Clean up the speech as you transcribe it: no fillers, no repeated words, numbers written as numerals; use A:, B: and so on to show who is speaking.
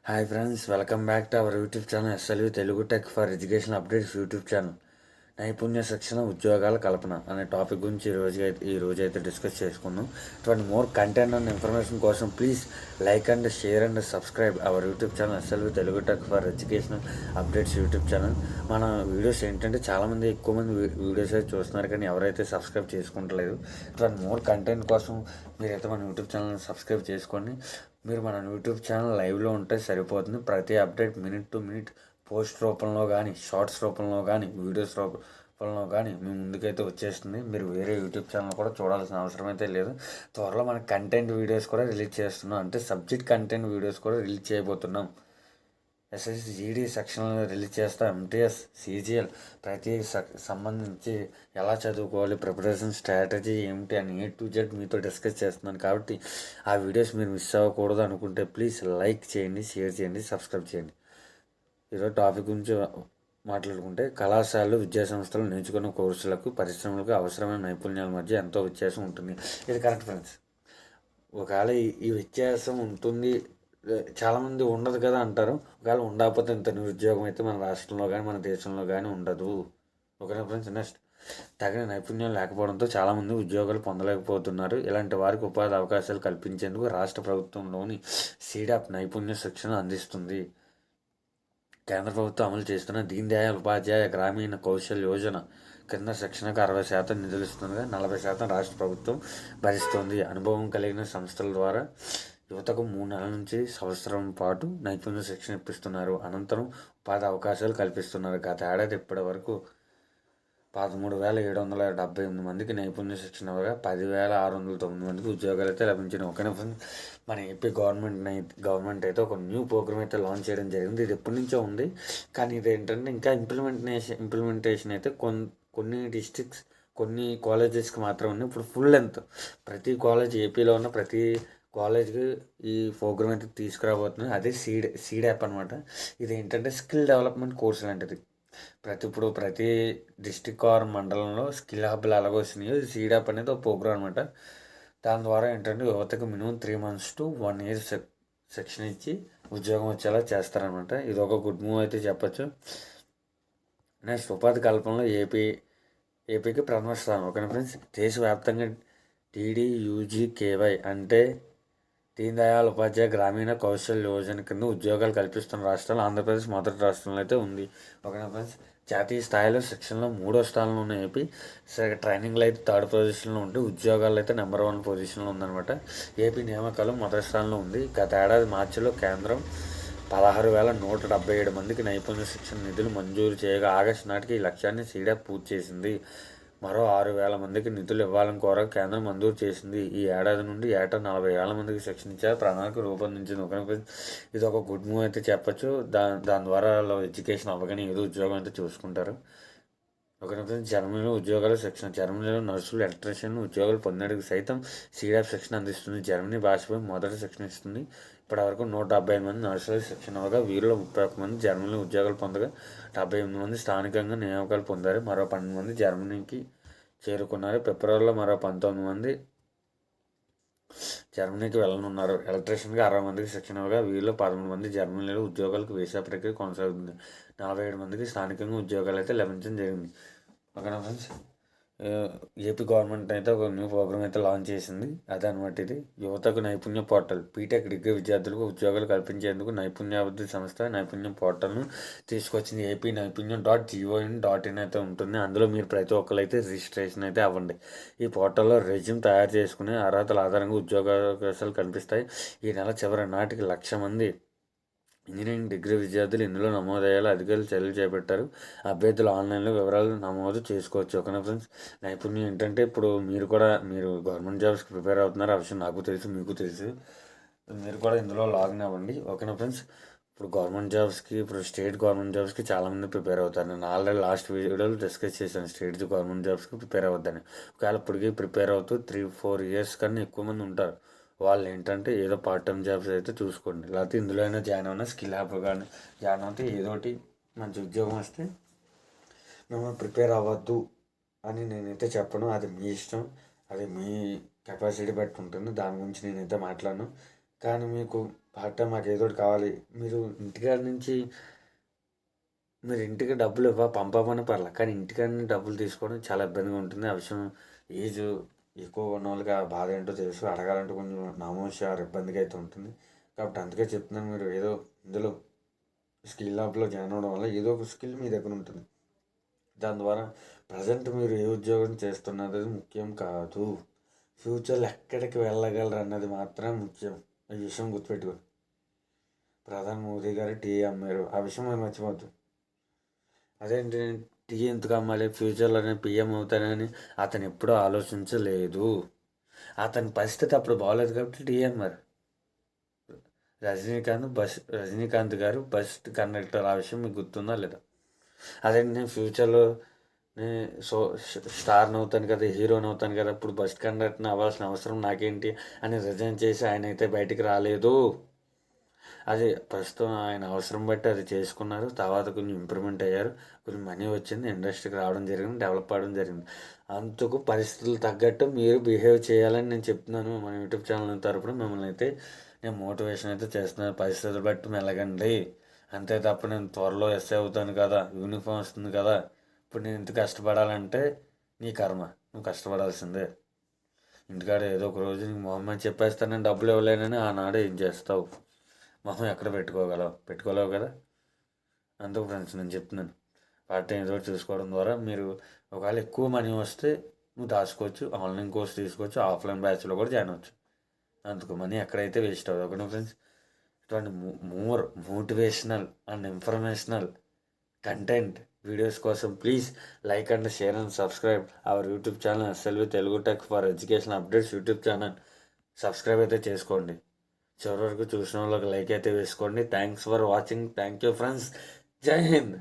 A: Hi friends, welcome back to our YouTube channel SLV Telugu tech for education updates YouTube channel. నైపుణ్య శిక్షణ ఉద్యోగాల కల్పన అనే topic గురించి ఈ రోజు అయితే డిస్కస్ చేసుకుందాం. ఇటువంటి మోర్ కంటెంట్ అండ్ ఇన్ఫర్మేషన్ కోసం please like and share and subscribe our YouTube channel SLV Telugu tech for education updates YouTube channel. మన వీడియోస్ ఏంటంటే చాలామంది ఎక్కువ మంది వీడియోస్ అయితే చూస్తున్నారు, కానీ ఎవరైతే సబ్స్క్రైబ్ చేసుకుంటలేదు. ఇటువంటి మోర్ కంటెంట్ కోసం మీరైతే మన యూట్యూబ్ ఛానల్ సబ్స్క్రైబ్ చేసుకోండి. మీరు మన యూట్యూబ్ ఛానల్ లైవ్లో ఉంటే సరిపోతుంది. ప్రతి update minute to minute post రూపంలో కానీ, షార్ట్స్ రూపంలో కానీ, వీడియోస్ రూపంలో కానీ మీ ముందుకైతే వచ్చేస్తుంది. మీరు వేరే యూట్యూబ్ ఛానల్ కూడా చూడాల్సిన అవసరం అయితే లేదు. త్వరలో మన కంటెంట్ వీడియోస్ కూడా రిలీజ్ చేస్తున్నాం, అంటే సబ్జెక్ట్ కంటెంట్ వీడియోస్ కూడా రిలీజ్ చేయబోతున్నాం. ఎస్ఎస్సి జీడీ సెక్షన్లో రిలీజ్ చేస్తాం. ఎంటీఎస్ సీజీఎల్ ప్రతి సంబంధించి ఎలా చదువుకోవాలి, ప్రిపరేషన్ స్ట్రాటజీ ఏమిటి అని A to Z మీతో డిస్కస్ చేస్తున్నాను. కాబట్టి ఆ వీడియోస్ మీరు మిస్ అవ్వకూడదు అనుకుంటే ప్లీజ్ లైక్ చేయండి, షేర్ చేయండి, సబ్స్క్రైబ్ చేయండి. ఈరోజు టాపిక్ గురించి మాట్లాడుకుంటే, కళాశాలలు విద్యాసంస్థలు నేర్చుకున్న కోర్సులకు పరిశ్రమలకు అవసరమైన నైపుణ్యాల మధ్య ఎంతో వ్యత్యాసం ఉంటుంది. ఇది కరెక్ట్ ఫ్రెండ్స్. ఒకవేళ ఈ వ్యత్యాసం ఉంటుంది, చాలామంది ఉండదు కదా అంటారు. ఒకవేళ ఉండకపోతే ఇంత నిరుద్యోగం అయితే మన రాష్ట్రంలో కానీ మన దేశంలో కానీ ఉండదు. ఓకేనా ఫ్రెండ్స్. నెక్స్ట్, తగిన నైపుణ్యం లేకపోవడంతో చాలామంది ఉద్యోగాలు పొందలేకపోతున్నారు. ఇలాంటి వారికి ఉపాధి అవకాశాలు కల్పించేందుకు రాష్ట్ర ప్రభుత్వంలోని సీడాప్ నైపుణ్య శిక్షణ అందిస్తుంది. కేంద్ర ప్రభుత్వం అమలు చేస్తున్న దీన్ దయాళ్ ఉపాధ్యాయ గ్రామీణ కౌశల్ యోజన కింద శిక్షణకు 60% నిధులు ఇస్తుండగా 40% రాష్ట్ర ప్రభుత్వం భరిస్తోంది. అనుభవం కలిగిన సంస్థల ద్వారా యువతకు 3 నెలల నుంచి సంవత్సరం పాటు నైపుణ్య శిక్షణ ఇప్పిస్తున్నారు. అనంతరం ఉపాధి అవకాశాలు కల్పిస్తున్నారు. గత ఏడాది ఇప్పటి వరకు 13,778 మందికి నైపుణ్య శిక్షణ ఇవ్వగా 10,609 మందికి ఉద్యోగాలు అయితే లభించినాయి. ఓకేనా ఫ్రెండ్స్. మన ఏపీ గవర్నమెంట్ అయితే ఒక న్యూ ప్రోగ్రామ్ అయితే లాంచ్ చేయడం జరిగింది. ఇది ఎప్పటి నుంచో ఉంది, కానీ ఇది ఏంటంటే ఇంకా ఇంప్లిమెంటేషన్ అయితే కొన్ని డిస్ట్రిక్ట్స్, కొన్ని కాలేజెస్కి మాత్రం ఉంది. ఇప్పుడు ఫుల్ లెంత్ ప్రతి కాలేజ్, ఏపీలో ఉన్న ప్రతి కాలేజ్కి ఈ ప్రోగ్రామ్ అయితే తీసుకురాబోతుంది. అదే సీడ్ యాప్ అనమాట. ఇది ఏంటంటే స్కిల్ డెవలప్మెంట్ కోర్సు లాంటిది. ప్రతి డిస్టిక్ ఆర్ మండలంలో స్కిల్ హబ్లు ఎలాగో వస్తున్నాయో, సీడ్ యాప్ అనేది ఒక ప్రోగ్రామ్ అనమాట. దాని ద్వారా ఏంటంటే యువతకు మినిమం 3 months to 1 year శిక్షణ ఇచ్చి ఉద్యోగం వచ్చేలా చేస్తారనమాట. ఇది ఒక గుడ్ మూవ్ అయితే చెప్పచ్చు. నెక్స్ట్, ఉపాధి కల్పనలో ఏపీకి ప్రథమ స్థానం. ఓకేనా ఫ్రెండ్స్. దేశవ్యాప్తంగా DDUGKY అంటే దీన్ దయాళ్ ఉపాధ్యాయ గ్రామీణ కౌశల్ యోజన కింద ఉద్యోగాలు కల్పిస్తున్న రాష్ట్రాలు ఆంధ్రప్రదేశ్ మొదటి రాష్ట్రంలో అయితే ఉంది. ఓకేనా ఫ్రెండ్స్. జాతీయ స్థాయిలో శిక్షణలో 3వ స్థానంలో ఉన్న ఏపీ, ట్రైనింగ్లో అయితే 3rd పొజిషన్లో ఉంటే ఉద్యోగాలు అయితే నెంబర్ 1 పొజిషన్లో ఉందన్నమాట. ఏపీ నియామకాలు మొదటి స్థానంలో ఉంది. గత ఏడాది మార్చిలో కేంద్రం 16,177 మందికి నైపుణ్య శిక్షణ నిధులు మంజూరు చేయగా ఆగస్టు నాటికి ఈ లక్ష్యాన్ని సీడాప్ పూర్తి చేసింది. మరో 6,000 మందికి నిధులు ఇవ్వాలని కోరగా కేంద్రం మంజూరు చేసింది. ఈ ఏడాది నుండి ఏటా 40,000 మందికి శిక్షణ ఇచ్చే ప్రణాళిక రూపొందించింది. ఒకరికి ఇది ఒక గుడ్ మూవ్ అయితే చెప్పచ్చు. దాని ద్వారా వాళ్ళు ఎడ్యుకేషన్ అవ్వగానే ఏదో ఉద్యోగం అయితే చూసుకుంటారు. ఒకరికి జర్మనీలో ఉద్యోగాల శిక్షణ. జర్మనీలో నర్సులు, ఎలక్ట్రీషియన్ ఉద్యోగాలు పొందడానికి సైతం సీడాప్ శిక్షణ అందిస్తుంది. జర్మనీ భాషపై మొదటి శిక్షణ ఇస్తుంది. ఇప్పటివరకు 175 మంది నర్సులకు శిక్షణ ఇవ్వగా వీరిలో 31 మంది జర్మనీలో ఉద్యోగాలు పొందగా 78 మంది స్థానికంగా నియామకాలు పొందారు. మరో 12 మంది జర్మనీకి చేరుకున్నారు. ఫిబ్రవరిలో మరో 19 మంది జర్మనీకి వెళ్ళనున్నారు. ఎలక్ట్రీషియన్గా 60 మందికి శిక్షణ ఇవ్వగా వీరిలో 13 మంది జర్మనీలో ఉద్యోగాలకు వీసా ప్రక్రియ కొనసాగుతుంది. 47 మందికి స్థానికంగా ఉద్యోగాలు అయితే లభించడం జరిగింది. ఓకేనా ఫ్రెండ్స్. ఏపీ గవర్నమెంట్ అయితే ఒక న్యూ ప్రోగ్రామ్ అయితే లాంచ్ చేసింది. అదే అనమాట ఇది. యువతకు నైపుణ్య పోర్టల్. బీటెక్ డిగ్రీ విద్యార్థులకు ఉద్యోగాలు కల్పించేందుకు నైపుణ్యాభివృద్ధి సంస్థ నైపుణ్యం పోర్టల్ను తీసుకొచ్చింది. ఏపీ నైపుణ్యం.gov.in అయితే ఉంటుంది. అందులో మీరు ప్రతి ఒక్కరు అయితే రిజిస్ట్రేషన్ అయితే అవ్వండి. ఈ పోర్టల్లో రెజ్యూమ్ తయారు చేసుకునే అర్హతల ఆధారంగా ఉద్యోగ అవకాశాలు కనిపిస్తాయి. ఈ నెల చివరి నాటికి 1,00,000 మంది ఇంజనీరింగ్ డిగ్రీ విద్యార్థులు ఇందులో నమోదయ్యేలా అధికారులు చర్యలు చేపట్టారు. అభ్యర్థులు ఆన్లైన్లో వివరాలు నమోదు చేసుకోవచ్చు. ఓకేనా ఫ్రెండ్స్. నైపుణ్యం ఏంటంటే, ఇప్పుడు మీరు గవర్నమెంట్ జాబ్స్కి ప్రిపేర్ అవుతున్నారు. ఆ విషయం నాకు తెలుసు, మీకు తెలుసు. మీరు కూడా ఇందులో లాగిన్ అవ్వండి. ఓకేనా ఫ్రెండ్స్. ఇప్పుడు స్టేట్ గవర్నమెంట్ జాబ్స్కి చాలామంది ప్రిపేర్ అవుతారు. నేను ఆల్రెడీ లాస్ట్ వీడియోలో డిస్కస్ చేశాను స్టేట్ గవర్నమెంట్ జాబ్స్కి ప్రిపేర్ అవ్వద్దని. ఒకవేళ ఇప్పటికీ ప్రిపేర్ అవుతూ 3-4 years కన్నా ఎక్కువ మంది ఉంటారు. వాళ్ళు ఏంటంటే ఏదో పార్ట్ టైం జాబ్స్ అయితే చూసుకోండి. లేకపోతే ఇందులో అయినా జాయిన్ అవునా, స్కిల్ యాప్ కానీ జాయిన్ అవుతే ఏదో ఒకటి మంచి ఉద్యోగం వస్తే మిమ్మల్ని ప్రిపేర్ అవ్వద్దు అని నేనైతే చెప్పను. అది మీ ఇష్టం, అది మీ కెపాసిటీ బట్టి ఉంటుంది. దాని గురించి నేనైతే మాట్లాడను. కానీ మీకు పార్ట్ టైం మాకు ఏదో ఒకటి కావాలి. మీరు ఇంటికాడ నుంచి మీరు ఇంటికి డబ్బులు పంపమని పర్లే, కానీ ఇంటికాడ నుంచి డబ్బులు తీసుకోవడం చాలా ఇబ్బందిగా ఉంటుంది. ఆ విషయం ఏజ్ ఎక్కువ ఉన్న వాళ్ళకి ఆ బాధ ఏంటో తెలుసు. అడగాలంటే కొంచెం నామోషి ఇబ్బందిగా అయితే ఉంటుంది. కాబట్టి అందుకే చెప్తున్నాను, మీరు ఏదో ఇందులో స్కిల్ ల్యాబ్లో జాయిన్ అవ్వడం వల్ల ఏదో ఒక స్కిల్ మీ దగ్గర ఉంటుంది. దాని ద్వారా ప్రజెంట్ మీరు ఏ ఉద్యోగం చేస్తున్నది ముఖ్యం కాదు, ఫ్యూచర్లో ఎక్కడికి వెళ్ళగలరు అన్నది మాత్రమే ముఖ్యం. ఈ విషయం గుర్తుపెట్టుకోండి. ప్రధాని మోదీ గారు టీ అమ్మారు, ఆ విషయం మనం మర్చిపోద్దు. అదేంటి టీ ఎందుకు అమ్మాలి, ఫ్యూచర్లోనే పిఎం అవుతానని అతను ఎప్పుడూ ఆలోచించలేదు. అతని పరిస్థితి అప్పుడు బాగోలేదు కాబట్టి టీ అమ్మారు. రజనీకాంత్ గారు బస్ కండక్టర్, ఆ విషయం మీకు గుర్తుందా లేదా? అదేంటి నేను ఫ్యూచర్లో సో స్టార్ని అవుతాను కదా, హీరోని అవుతాను కదా, ఇప్పుడు బస్ కండక్టర్ని అవ్వాల్సిన అవసరం నాకేంటి అని రిజైన్ చేసి ఆయన అయితే బయటికి రాలేదు. అది ప్రస్తుతం ఆయన అవసరం బట్టి అది చేసుకున్నారు. తర్వాత కొంచెం ఇంప్రూవ్మెంట్ అయ్యారు, కొంచెం మనీ వచ్చింది, ఇండస్ట్రీకి రావడం జరిగింది, డెవలప్ అవ్వడం జరిగింది. అందుకు పరిస్థితులు తగ్గట్టు మీరు బిహేవ్ చేయాలని నేను చెప్తున్నాను. మన యూట్యూబ్ ఛానల్ తరపున మిమ్మల్ని అయితే నేను మోటివేషన్ అయితే చేస్తున్నాను. పరిస్థితులు బట్టి మెలగండి, అంతే తప్ప నేను త్వరలో ఎస్ఐ అవుతాను కదా, యూనిఫామ్ వస్తుంది కదా, ఇప్పుడు నేను ఇంత కష్టపడాలంటే నీ కర్మ, నువ్వు కష్టపడాల్సిందే. ఇంటికాడ ఏదో ఒక రోజు నీకు మొహమ్మద్ చెప్పేస్తానని డబ్బులు ఇవ్వలేనని ఆనాడు ఏం చేస్తావు? మొహం ఎక్కడ పెట్టుకోలేవు కదా. అందుకు ఫ్రెండ్స్ నేను చెప్తున్నాను, పార్ట్ టైం ఏదో చూసుకోవడం ద్వారా మీరు ఒకవేళ ఎక్కువ మనీ వస్తే నువ్వు దాచుకోవచ్చు, ఆన్లైన్ కోర్స్ తీసుకోవచ్చు, ఆఫ్లైన్ బ్యాచ్లో కూడా జాయిన్ అవ్వచ్చు. అందుకు మనీ ఎక్కడైతే వేస్ట్ అవ్వదు. ఒకటి ఫ్రెండ్స్, ఇటువంటి more motivational and informational content videos కోసం please like and share and subscribe our YouTube channel SLV Telugu tech for education updates YouTube channel. Subscribe అయితే చేసుకోండి. చివరి వరకు చూసిన వాళ్ళకి లైక్ అయితే వేసుకోండి. Thanks for watching. Thank you friends. Jai Hind.